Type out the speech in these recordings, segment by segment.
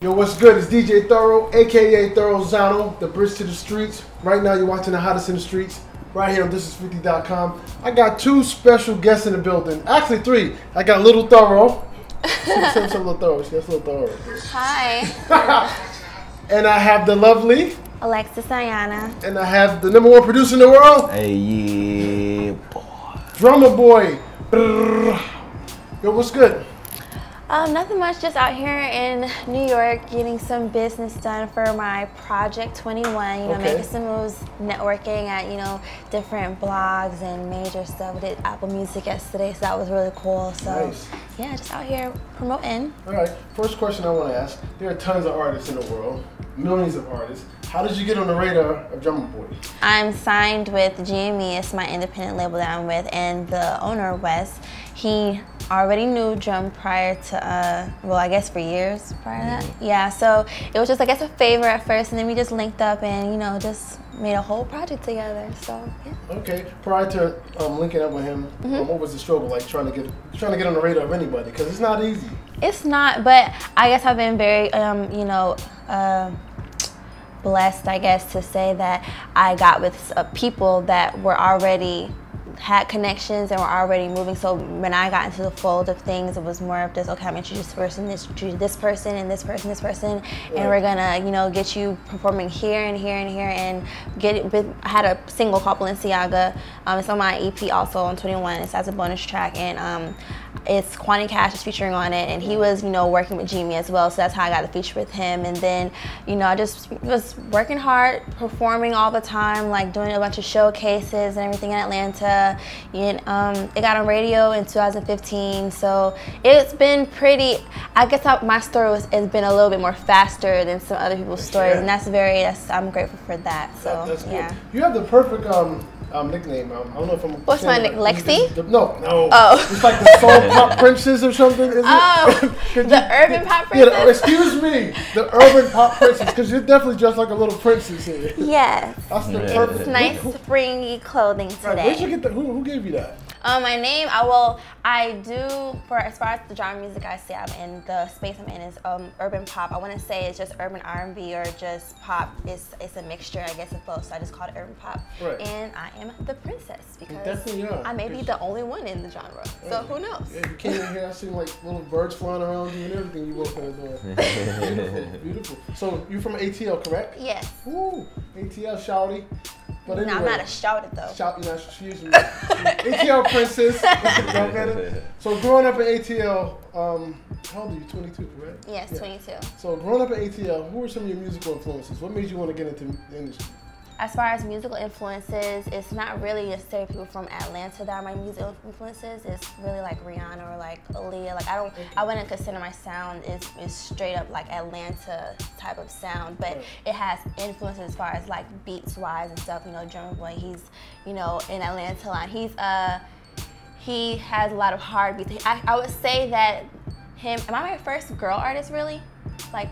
Yo, what's good? It's DJ Thorough, aka Thorough Zano, the bridge to the streets. Right now, you're watching the hottest in the streets, right here on thisis50.com. I got two special guests in the building. Actually, three. I got Little Thorough. Say Little Thorough. That's Little Thorough. Hi. And I have the lovely Alexis, Ayaana. And I have the #1 producer in the world. Hey, yeah, boy. Drumma Boy. Yo, what's good? Nothing much, just out here in New York getting some business done for my Project 21, you know, making some moves, networking at, you know, different blogs and major stuff. We did Apple Music yesterday, so that was really cool. So, nice. Yeah, just out here promoting. All right, first question I want to ask. There are tons of artists in the world, millions of artists. How did you get on the radar of Drumma Boy? I'm signed with GME, it's my independent label that I'm with, and the owner, Wes, he already knew Drum prior to, well, I guess for years prior to that. Yeah, so it was just, I guess, a favor at first, and then we just linked up and, you know, just made a whole project together, so, yeah. Okay, prior to linking up with him, what was the struggle like trying to get on the radar of anybody? Because it's not easy. It's not, but I guess I've been very, you know, blessed, I guess, to say that I got with people that were already had connections and were already moving. So when I got into the fold of things, it was more of just, okay, I'm introduced this person and this person, and we're gonna, you know, get you performing here and here and here, and get it with. I had a single called Balenciaga. It's on my EP also on 21. It's as a bonus track, and it's Quanti Cash is featuring on it, and he was, you know, working with Jimmy as well, so that's how I got the feature with him. And then, you know, I just was working hard, performing all the time, like doing a bunch of showcases and everything in Atlanta. And, it got on radio in 2015, so it's been pretty, I guess my story has been a little bit more faster than some other people's stories, and I'm grateful for that. So that's cool. Yeah. You have the perfect nickname. I don't know if I'm. What's my nickname? Lexi? No. Oh. It's like the soul pop princess or something. Isn't Oh, it? the urban pop princess. Yeah, excuse me, the urban pop princess, because you're definitely dressed like a little princess here. Yes. That's the perfect. It's nice springy clothing today. Where'd you get that? Who gave you that? My name, I do, for as far as the genre music I say I'm in, the space I'm in is urban pop. I wouldn't say it's just urban R&B or just pop. It's a mixture, I guess, of both. So I just call it urban pop. Right. And I am the princess because are. I may be the only one in the genre. Right. So who knows? Yeah, you came in here, I seen like little birds flying around you and everything you both are doing. Beautiful, beautiful. So you're from ATL, correct? Yes. Woo, ATL shouty. But anyway, no, I'm not a shouted though. Excuse me. ATL princess. So growing up in ATL, how old are you? 22, correct? Yes, yeah. 22. So growing up in ATL, who were some of your musical influences? What made you want to get into the industry? As far as musical influences, it's not really necessarily people from Atlanta that are my musical influences. It's really like Rihanna or like Aaliyah. Like I wouldn't consider my sound is straight up like Atlanta type of sound, but it has influences as far as like beats wise and stuff. You know, Drumma Boy, he's, you know, in Atlanta line. He has a lot of hard beats. I would say that am I my first girl artist really? Like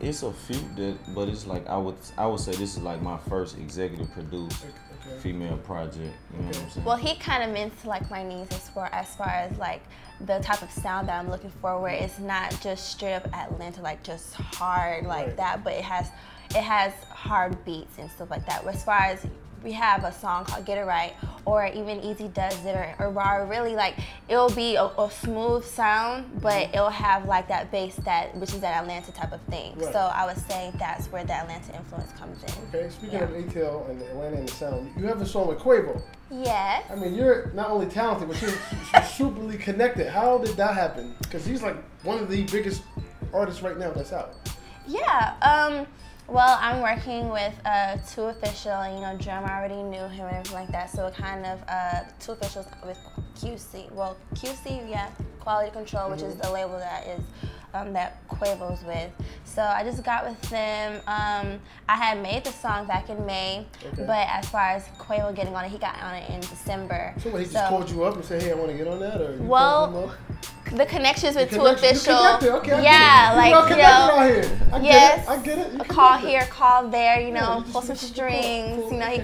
it's a few but it's like I would say this is like my first executive produced female project. You know what I'm saying? Well, he kind of meant to like my needs as far as like the type of sound that I'm looking for, where it's not just straight up Atlanta, like just hard like that, but it has hard beats and stuff like that. As far as we have a song called Get It Right, or even Easy Does It, or Raw, really like it'll be a smooth sound, but it'll have like that bass which is that Atlanta type of thing. Right. So I would say that's where the Atlanta influence comes in. Okay, speaking of ATL and Atlanta and the sound, you have a song with Quavo. Yes. I mean, you're not only talented, but you're superly connected. How did that happen? Because he's like one of the biggest artists right now that's out. Yeah. Well, I'm working with 2 Official, you know, Drum, I already knew him and everything like that, so it kind of 2 Officials with QC. Well, QC, yeah, Quality Control, which is the label that is that Quavo's with. So I just got with them. I had made the song back in May, but as far as Quavo getting on it, he got on it in December. So what, he just called you up and said, hey, I want to get on that? Or you well, the connections with two connection. official. Okay, yeah, like you know, yes, I get it. A call here, call there. You know, Yeah, pull some strings. cool. You know, he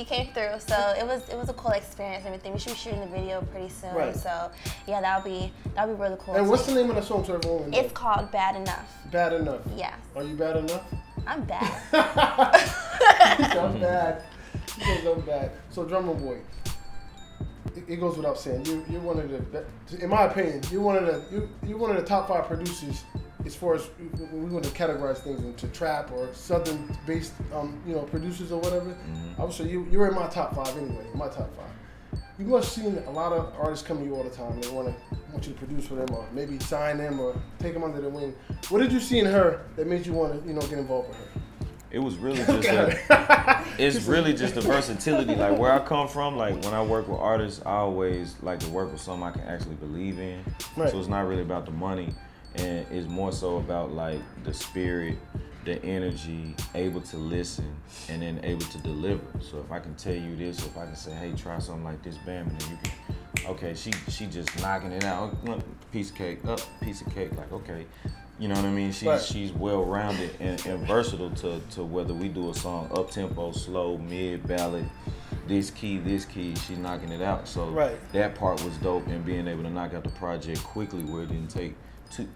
came through. So it was a cool experience. And everything. We should be shooting the video pretty soon. Right. So yeah, that'll be really cool. And what's the name of the song to everyone? It's called Bad Enough. Bad Enough. Yeah. Are you bad enough? I'm bad. I'm bad. I'm bad. So Drumma Boy, it goes without saying, you're one of the, in my opinion, you're one of the top 5 producers as far as when we want to categorize things into trap or southern based producers or whatever. I would say you're in my top 5 anyway. In my top 5. You must have seen a lot of artists come to you all the time. They want you to produce for them or maybe sign them or take them under the wing. What did you see in her that made you want to get involved with her? It was really just it's really just the versatility. Like where I come from, like when I work with artists, I always like to work with something I can actually believe in. Right. So it's not really about the money, and it's more so about like the spirit, the energy, able to listen, and then able to deliver. So if I can tell you this, if I can say, hey, try something like this, bam, and then you can, okay, she just knocking it out, piece of cake, up, piece of cake, like, okay. You know what I mean? She's well-rounded and versatile to whether we do a song up-tempo, slow, mid, ballad, this key, she's knocking it out. So that part was dope, and being able to knock out the project quickly where it didn't take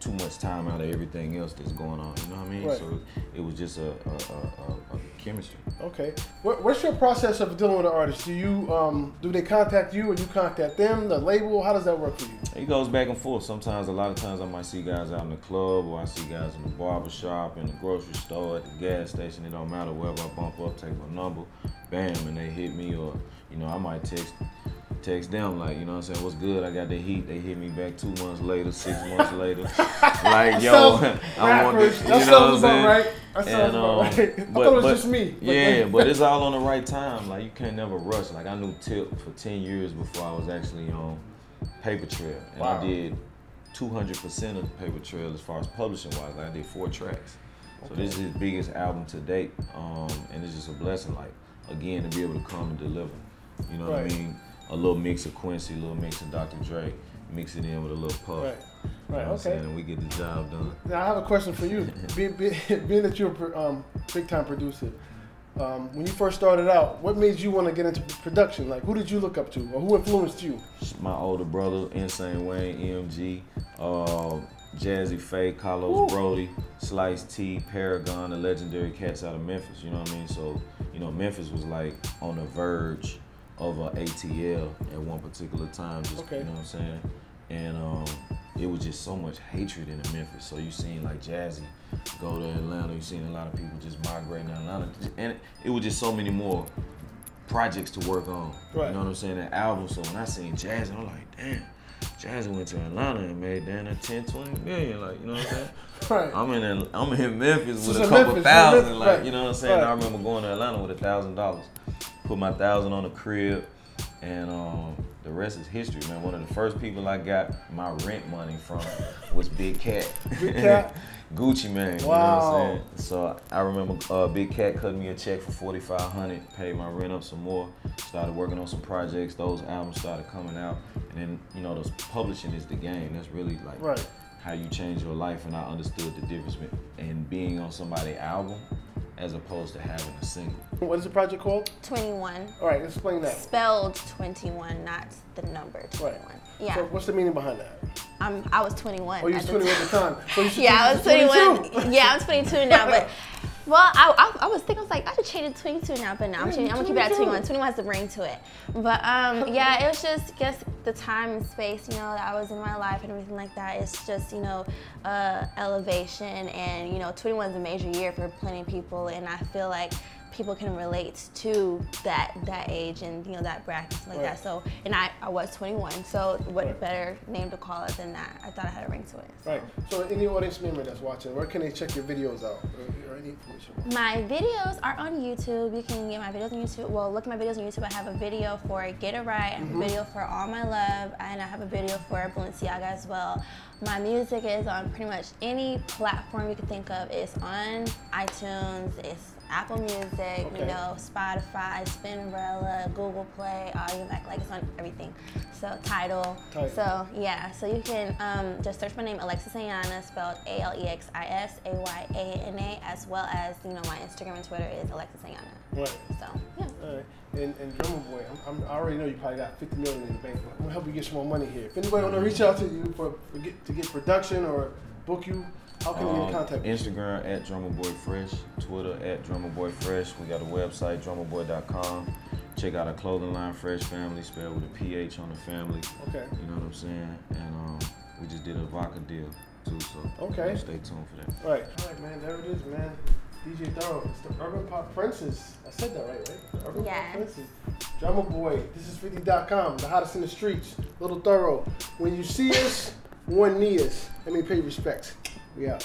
too much time out of everything else that's going on. You know what I mean? Right. So it was just a chemistry. Okay. What's your process of dealing with an artist? Do they contact you or you contact them, the label? How does that work for you? It goes back and forth. Sometimes, a lot of times I might see guys out in the club, or I see guys in the barber shop, in the grocery store, at the gas station. It don't matter, wherever I bump up, take my number, bam, and they hit me, or I might text them, like, you know what I'm saying, what's good, I got the heat. They hit me back 2 months later, 6 months later. Like, yo, I want this, you know what I'm saying? Right. That sounds about right. I thought it was just me. Yeah, but it's all on the right time. Like, you can't never rush. Like, I knew Tip for 10 years before I was actually on Paper Trail. And I did 200% of the Paper Trail as far as publishing-wise. Like, I did 4 tracks. So this is his biggest album to date. And it's just a blessing, like, again, to be able to come and deliver. You know what I mean? A little mix of Quincy, a little mix of Dr. Dre, mix it in with a little puff. Right. You know what I'm saying? And we get the job done. Now I have a question for you. being that you're a big time producer, when you first started out, what made you want to get into production? Like, who did you look up to, or who influenced you? My older brother, Insane Wayne, EMG, Jazzy Faye, Carlos Brody, Slice T, Paragon, the legendary cats out of Memphis. You know what I mean? So, Memphis was like on the verge of a ATL at one particular time, just, you know what I'm saying? And it was just so much hatred in Memphis. So you seen like Jazzy go to Atlanta, you seen a lot of people just migrating to Atlanta, and it was just so many more projects to work on. Right. You know what I'm saying? And albums. So when I seen Jazzy, I'm like, damn, Jazzy went to Atlanta and made down at 10, 20 million, like, you know what I'm saying? Right. I'm in Memphis with a couple thousand, like, you know what I'm saying? Right. I remember going to Atlanta with $1,000. Put my $1,000 on the crib, and the rest is history, man. One of the first people I got my rent money from was Big Cat. Big Cat? Gucci Mane, you know what I'm saying? So I remember Big Cat cut me a check for $4,500, paid my rent up some more, started working on some projects, those albums started coming out, and then, those publishing is the game. That's really like how you change your life, and I understood the difference in being on somebody's album as opposed to having a single. What is the project called? 21. All right, explain that. Spelled 21, not the number 21. Right. Yeah. So what's the meaning behind that? I was 21. Oh, you was 21 at the time. So I was 21. Yeah, I'm 22 now, but I was thinking, I was like, I should change it to 22 now, but no, I'm gonna keep it at 21. 21 has the ring to it. But yeah, it was just, guess the time and space, that I was in my life and everything like that. It's just, elevation, and 21 is a major year for plenty of people, and I feel like people can relate to that age and that bracket like that. So, and I was 21, so what better name to call it than that? I thought I had a ring to it. So. Right. So any audience member that's watching, where can they check your videos out or any information? My videos are on YouTube. You can get my videos on YouTube. Well, look at my videos on YouTube. I have a video for Get It Right. I have a video for All My Love, and I have a video for Balenciaga as well. My music is on pretty much any platform you can think of. It's on iTunes, it's Apple Music, you know, Spotify, Spinrilla, Google Play, Audiomack, like it's on everything. So Tidal. So yeah, so you can just search my name, Alexis Ayaana, spelled ALEXISAYANA, as well as, you know, my Instagram and Twitter is Alexis Ayaana. Right. So yeah. All right. And Drumma Boy, I already know you probably got 50 million in the bank. I'm gonna help you get some more money here. If anybody wanna reach out to you to get production or book you, how can they get in contact with you? Instagram at Drumma Boy Fresh, Twitter at Drumma Boy Fresh. We got a website, drummaboy.com. Check out our clothing line, Fresh Family, spelled with a PH on the family. Okay. You know what I'm saying? And we just did a vodka deal too, so stay tuned for that. Right. All right, man. There it is, man. DJ Thorough. It's the Urban Pop Princess. I said that right? The Urban Pop Princess. Drumma Boy. This is 50.com. The hottest in the streets. Little Thorough. When you see us, one knee us. Let me pay respects. We out.